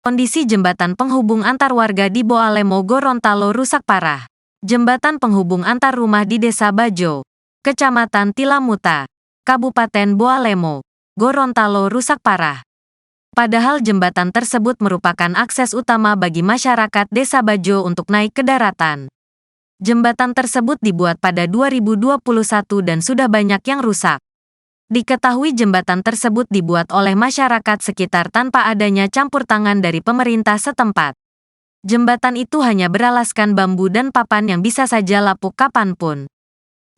Kondisi jembatan penghubung antar warga di Boalemo, Gorontalo rusak parah. Jembatan penghubung antar rumah di Desa Bajo, Kecamatan Tilamuta, Kabupaten Boalemo, Gorontalo rusak parah. Padahal jembatan tersebut merupakan akses utama bagi masyarakat Desa Bajo untuk naik ke daratan. Jembatan tersebut dibuat pada 2021 dan sudah banyak yang rusak. Diketahui jembatan tersebut dibuat oleh masyarakat sekitar tanpa adanya campur tangan dari pemerintah setempat. Jembatan itu hanya beralaskan bambu dan papan yang bisa saja lapuk kapanpun.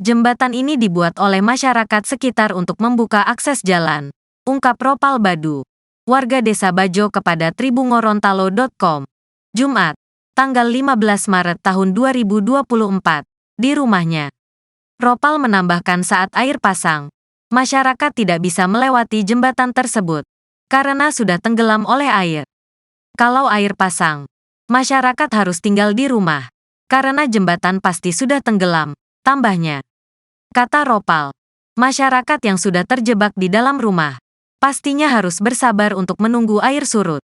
Jembatan ini dibuat oleh masyarakat sekitar untuk membuka akses jalan, ungkap Ropal Badu, warga Desa Bajo kepada tribungorontalo.com. Jumat, tanggal 15 Maret tahun 2024, di rumahnya. Ropal menambahkan saat air pasang, masyarakat tidak bisa melewati jembatan tersebut karena sudah tenggelam oleh air. Kalau air pasang, masyarakat harus tinggal di rumah karena jembatan pasti sudah tenggelam, tambahnya. Kata Ropal, masyarakat yang sudah terjebak di dalam rumah pastinya harus bersabar untuk menunggu air surut.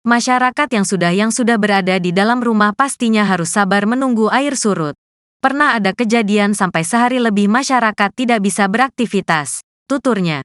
Masyarakat yang sudah berada di dalam rumah pastinya harus sabar menunggu air surut. Pernah ada kejadian sampai sehari lebih masyarakat tidak bisa beraktivitas, tuturnya.